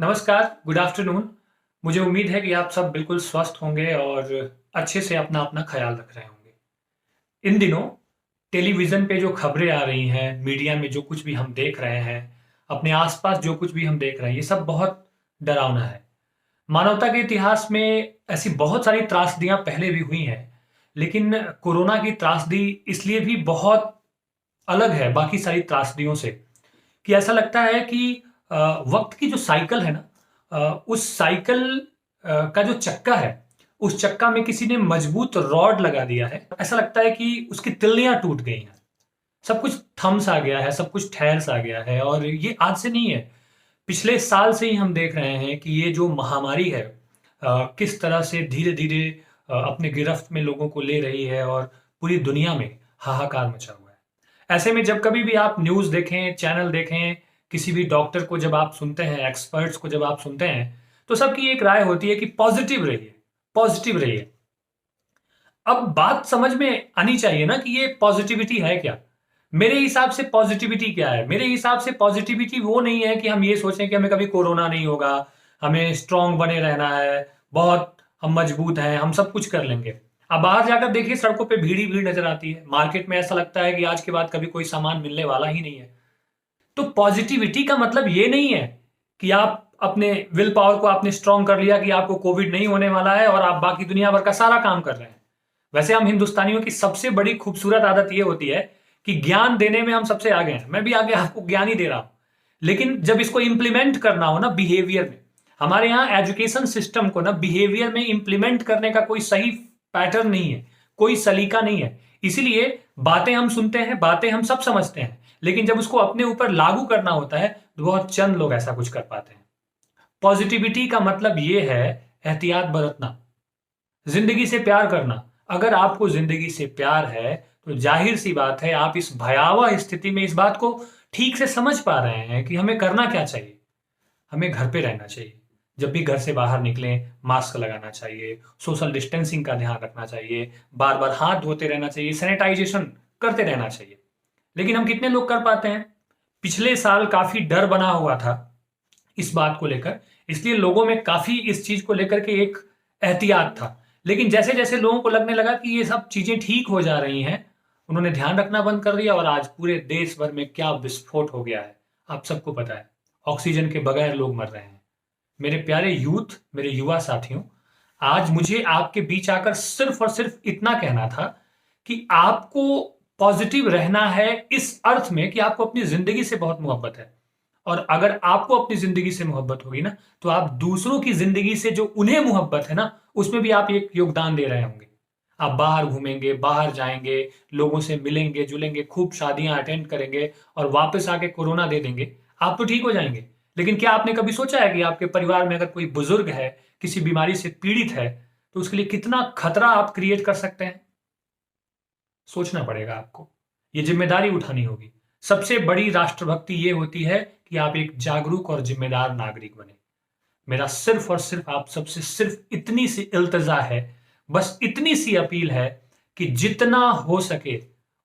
नमस्कार, good afternoon. मुझे उम्मीद है कि आप सब बिल्कुल स्वस्थ होंगे और अच्छे से अपना-अपना ख़्याल रख रहे होंगे। इन दिनों टेलीविज़न पे जो खबरें आ रही हैं, मीडिया में जो कुछ भी हम देख रहे हैं, अपने आस-पास जो कुछ भी हम देख रहे हैं, ये सब बहुत डरावना है। मानवता के इतिहास में ऐसी बहुत सारी त्रासदियाँ पहले भी हुई हैं, लेकिन कोरोना की त्रासदी इसलिए भी बहुत अलग है बाकी सारी त्रासदियों से कि ऐसा लगता है कि वक़्त की जो साइकिल है ना उस साइकिल का जो चक्का है, उस चक्का में किसी ने मजबूत रॉड लगा दिया है। ऐसा लगता है कि उसकी तिल्लियाँ टूट गई हैं। सब कुछ थम-सा गया है, सब कुछ ठहर-सा गया है और ये आज से नहीं है। पिछले साल से ही हम देख रहे हैं कि ये जो महामारी है किस तरह से धीरे-धीरे अपने गिरफ्त में लोगों को ले रही है और पूरी दुनिया में हाहाकार मचा हुआ है। ऐसे में जब कभी भी आप न्यूज़ देखें, चैनल देखें, किसी भी डॉक्टर को जब आप सुनते हैं, एक्सपर्ट्स को जब आप सुनते हैं, तो सबकी एक राय होती है कि पॉज़िटिव रहिए, पॉज़िटिव रहिए। अब बात समझ में आनी चाहिए ना कि ये पॉज़िटिविटी है क्या? मेरे हिसाब से पॉज़िटिविटी क्या है? मेरे हिसाब से पॉज़िटिविटी वो नहीं है कि हम ये सोचें कि हमें कभी कोरोना नहीं होगा, हमें स्ट्रॉन्ग बने रहना है, बहुत हम मजबूत हैं, हम सब कुछ कर लेंगे। आप बाहर जाकर देखिए सड़कों पे भीड़ ही भीड़ नज़र आती है। मार्केट में ऐसा लगता है कि आज के बाद कभी कोई सामान मिलने वाला ही नहीं है। तो पॉज़िटिविटी का मतलब ये नहीं है कि आप अपने विल पावर को आपने स्ट्रॉन्ग कर लिया कि आपको कोविड नहीं होने वाला है और आप बाकी दुनिया भर का सारा काम कर रहे हैं। वैसे हम हिंदुस्तानियों की सबसे बड़ी खूबसूरत आदत ये होती है कि ज्ञान देने में हम सबसे आगे हैं। मैं भी आगे आपको ज्ञान ही दे रहा हूं। लेकिन जब इसको इंप्लीमेंट करना हो ना बिहेवियर में, हमारे यहाँ एजुकेशन सिस्टम को ना बिहेवियर में इंप्लीमेंट करने का कोई सही पैटर्न नहीं है, कोई सलीका नहीं है। इसीलिए बातें हम सुनते हैं, बातें हम सब समझते हैं, लेकिन जब उसको अपने ऊपर लागू करना होता है तो बहुत चंद लोग ऐसा कुछ कर पाते हैं। पॉजिटिविटी का मतलब ये है एहतियात बरतना, जिंदगी से प्यार करना। अगर आपको जिंदगी से प्यार है तो जाहिर सी बात है आप इस भयावह स्थिति में इस बात को ठीक से समझ पा रहे हैं कि हमें करना क्या चाहिए। हमें घर पे रहना चाहिए। जब भी घर से बाहर निकलें मास्क लगाना चाहिए, सोशल डिस्टेंसिंग का ध्यान रखना चाहिए, बार बार हाथ धोते रहना चाहिए, सैनिटाइजेशन करते रहना चाहिए। लेकिन हम कितने लोग कर पाते हैं? पिछले साल काफी डर बना हुआ था इस बात को लेकर, इसलिए लोगों में काफी इस चीज को लेकर के एक एहतियात था। लेकिन जैसे जैसे लोगों को लगने लगा कि ये सब चीजें ठीक हो जा रही हैं, उन्होंने ध्यान रखना बंद कर दिया और आज पूरे देश भर में क्या विस्फोट हो गया है आप सबको पता है। ऑक्सीजन के बगैर लोग मर रहे हैं। मेरे प्यारे यूथ, मेरे युवा साथियों, आज मुझे आपके बीच आकर सिर्फ और सिर्फ इतना कहना था कि आपको पॉजिटिव रहना है इस अर्थ में कि आपको अपनी जिंदगी से बहुत मोहब्बत है। और अगर आपको अपनी जिंदगी से मोहब्बत होगी ना, तो आप दूसरों की जिंदगी से जो उन्हें मोहब्बत है ना, उसमें भी आप एक योगदान दे रहे होंगे। आप बाहर घूमेंगे, बाहर जाएंगे, लोगों से मिलेंगे जुलेंगे, खूब शादियां अटेंड करेंगे और वापस आके कोरोना दे देंगे, आप तो ठीक हो जाएंगे। लेकिन क्या आपने कभी सोचा है कि आपके परिवार में अगर कोई बुजुर्ग है, किसी बीमारी से पीड़ित है, तो उसके लिए कितना खतरा आप क्रिएट कर सकते हैं? सोचना पड़ेगा आपको। ये जिम्मेदारी उठानी होगी। सबसे बड़ी राष्ट्रभक्ति ये होती है कि आप एक जागरूक और जिम्मेदार नागरिक बने। मेरा सिर्फ और सिर्फ आप सबसे सिर्फ इतनी सी इल्तिजा है, बस इतनी सी अपील है कि जितना हो सके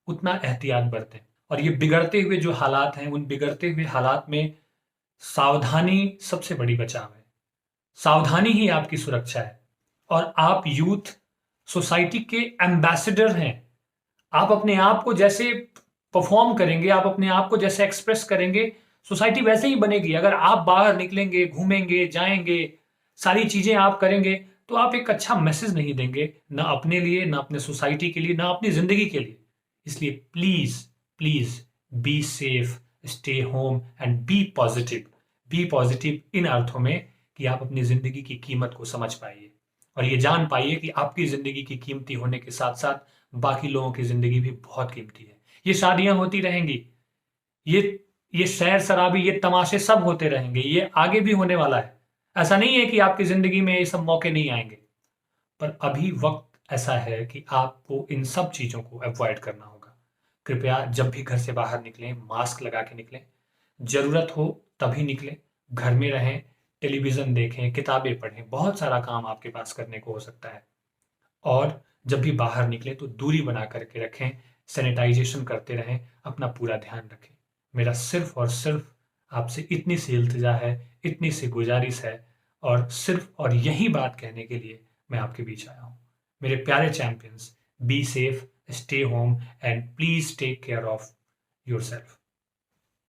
उतना एहतियात बरतें। और ये बिगड़ते हुए जो हालात हैं, उन बिगड़ते हुए हालात में सावधानी सबसे बड़ी बचाव है। सावधानी ही आपकी सुरक्षा है। और आप यूथ सोसाइटी के एम्बेसडर हैं। आप अपने आप को जैसे परफॉर्म करेंगे, आप अपने आप को जैसे एक्सप्रेस करेंगे, सोसाइटी वैसे ही बनेगी। अगर आप बाहर निकलेंगे, घूमेंगे, जाएंगे, सारी चीजें आप करेंगे, तो आप एक अच्छा मैसेज नहीं देंगे, ना अपने लिए, ना अपने सोसाइटी के लिए, ना अपनी जिंदगी के लिए। इसलिए please please be safe, stay home and be positive. Be positive इन अर्थों में कि आप अपनी जिंदगी की कीमत को समझ पाइए और ये जान पाइए कि आपकी जिंदगी की कीमती होने के साथ साथ बाकी लोगों की जिंदगी भी बहुत कीमती है। ये शादियां होती रहेंगी, ये ये सैर शराबी, ये तमाशे सब होते रहेंगे, ये आगे भी होने वाला है। ऐसा नहीं है कि आपकी जिंदगी में ये सब मौके नहीं आएंगे, पर अभी वक्त ऐसा है कि आपको इन सब चीजों को अवॉइड करना होगा। कृपया जब भी घर से बाहर निकलें मास्क लगा के निकलें, जरूरत हो तभी निकलें, घर में रहें, टेलीविजन देखें, किताबें पढ़ें, बहुत सारा काम आपके पास करने को हो सकता है। और जब भी बाहर निकले तो दूरी बना करके रखें, सैनिटाइजेशन करते रहें, अपना पूरा ध्यान रखें। मेरा सिर्फ और सिर्फ आपसे इतनी सी इल्तिजा है, इतनी सी गुजारिश है और सिर्फ और यही बात कहने के लिए मैं आपके बीच आया हूँ। मेरे प्यारे champions, be safe, stay home and please take care of yourself.